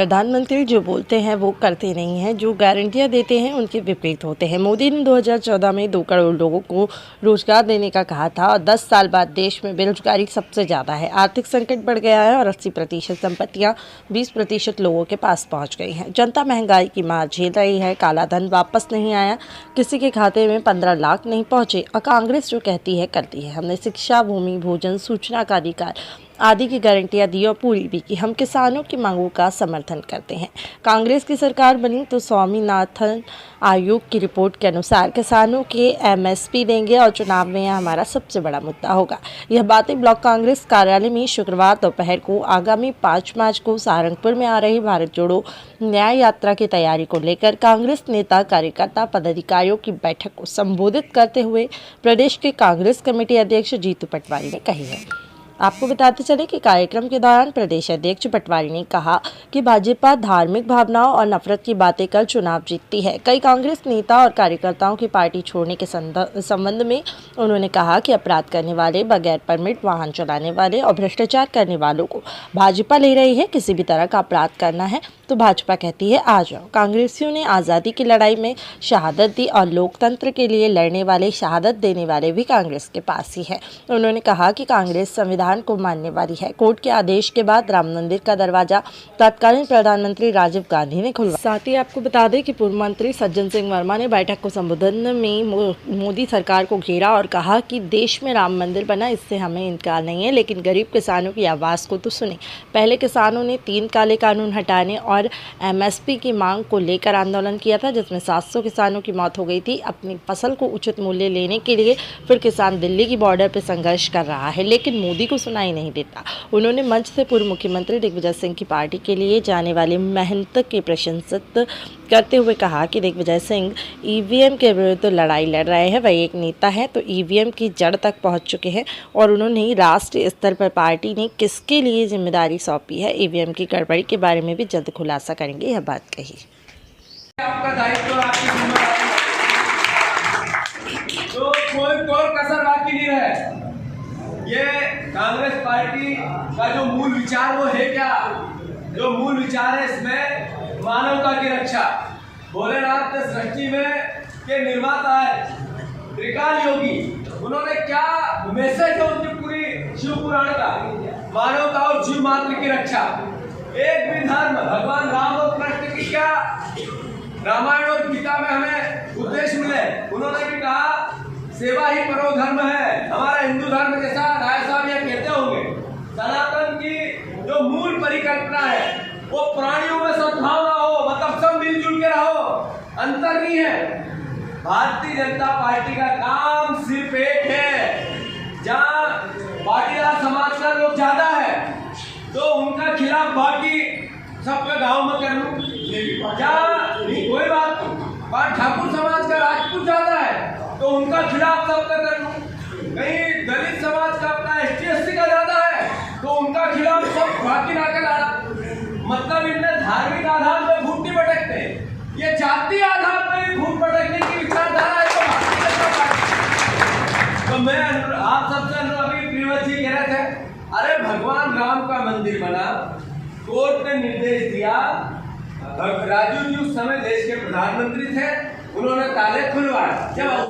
प्रधानमंत्री जो बोलते हैं वो करते नहीं हैं, जो गारंटियां देते हैं उनके विपरीत होते हैं। मोदी ने 2014 में 2 करोड़ लोगों को रोजगार देने का कहा था और 10 साल बाद देश में बेरोजगारी सबसे ज़्यादा है। आर्थिक संकट बढ़ गया है और 80% संपत्तियां 20% लोगों के पास पहुंच गई हैं। जनता महंगाई की मार झेल रही है। काला धन वापस नहीं आया, किसी के खाते में 15 लाख नहीं पहुंचे और कांग्रेस जो कहती है करती है। हमने शिक्षा, भूमि, भोजन, सूचना का अधिकार आदि की गारंटियां दी और पूरी भी की। हम किसानों की मांगों का समर्थन करते हैं। कांग्रेस की सरकार बनी तो स्वामीनाथन आयोग की रिपोर्ट के अनुसार किसानों के एमएसपी देंगे और चुनाव में यह हमारा सबसे बड़ा मुद्दा होगा। यह बातें ब्लॉक कांग्रेस कार्यालय में शुक्रवार दोपहर को आगामी 5 मार्च को सहारनपुर में आ रही भारत जोड़ो न्याय यात्रा की तैयारी को लेकर कांग्रेस नेता, कार्यकर्ता, पदाधिकारियों की बैठक को संबोधित करते हुए प्रदेश के कांग्रेस कमेटी अध्यक्ष जीतू पटवारी ने कही है। आपको बताते चले कि कार्यक्रम के दौरान प्रदेश अध्यक्ष पटवारी ने कहा कि भाजपा धार्मिक भावनाओं और नफरत की बातें कर चुनाव जीतती है। कई कांग्रेस नेता और कार्यकर्ताओं की पार्टी छोड़ने के संबंध में उन्होंने कहा कि अपराध करने वाले, बगैर परमिट वाहन चलाने वाले और भ्रष्टाचार करने वालों को भाजपा ले रही है। किसी भी तरह का अपराध करना है तो भाजपा कहती है आ जाओ। कांग्रेसियों ने आज़ादी की लड़ाई में शहादत दी और लोकतंत्र के लिए लड़ने वाले, शहादत देने वाले भी कांग्रेस के पास ही है। उन्होंने कहा कि कांग्रेस संविधान को मानने वाली है। कोर्ट के आदेश के बाद राम मंदिर का दरवाजा तत्कालीन प्रधानमंत्री राजीव गांधी ने खुलवाया। साथ ही आपको बता दें कि पूर्व मंत्री सज्जन सिंह वर्मा ने बैठक को संबोधन में मोदी सरकार को घेरा और कहा कि देश में राम मंदिर बना, इससे हमें इनकार नहीं है, लेकिन गरीब किसानों की आवाज़ को तो सुने। पहले किसानों ने 3 काले कानून हटाने और एमएसपी की मांग को लेकर आंदोलन किया था, जिसमें 700 किसानों की मौत हो गई थी। अपनी फसल को उचित मूल्य लेने के लिए फिर किसान दिल्ली की बॉर्डर पर संघर्ष कर रहा है, लेकिन मोदी को सुनाई नहीं देता। उन्होंने मंच से पूर्व मुख्यमंत्री दिग्विजय सिंह की पार्टी के लिए जाने वाले मेहनत की प्रशंसा करते हुए कहा कि दिग्विजय सिंह ईवीएम के विरुद्ध लड़ाई लड़ रहे हैं। वह एक नेता है तो ईवीएम की जड़ तक पहुंच चुके हैं और उन्होंने राष्ट्रीय स्तर पर पार्टी ने किसके लिए जिम्मेदारी सौंपी है, ईवीएम की गड़बड़ी के बारे में भी जल्द खुलासा करेंगे, यह बात कही। आपका दायित्व, आपकी जिम्मेदारी, तो कोई कसर बाकी नहीं रहे। ये कांग्रेस पार्टी का जो मूल विचार वो है क्या? जो मूल विचार है इसमें मानवता की रक्षा। भोलेनाथ के सृष्टि में के निर्माता है त्रिकाल योगी, उन्होंने क्या मैसेज है उनकी पूरी शिव पुराण का? मानवता और जीव मात्र की रक्षा। एक भी धर्म, भगवान राम और कृष्ण की क्या रामायण और गीता में हमें उद्देश्य मिले? उन्होंने भी कहा सेवा ही परो धर्म है। हमारा हिंदू धर्म जैसा राय साहब ये कहते होंगे, सनातन की जो मूल परिकल्पना है वो प्राणियों में सद्भावना हो, मतलब सब मिलजुल के रहो, अंतर नहीं है। भारतीय जनता पार्टी का काम सिर्फ एक है, जहाँ पाटीदार समाज का लोग ज्यादा है तो उनका खिलाफ बाकी सबका गाँव में कर लूं, कोई बात नहीं। ठाकुर समाज का राजपूत ज्यादा है तो उनका खिलाफ सबका कर लूं। कहीं दलित समाज का अपना ST/SC का ज्यादा है तो उनका खिलाफ सब बाकी ना कर। मतलब इनने धार्मिक आधार पर फूट नहीं भटकते, ये जाति आधार पर भी फूट भटकने की विचारधारा है। तो मैं आप सबसे अभी प्रियवत जी कह रहे थे, अरे भगवान राम का मंदिर बना, कोर्ट ने निर्देश दिया, राजीव जी उस समय देश के प्रधानमंत्री थे, उन्होंने ताले खुलवाए। जब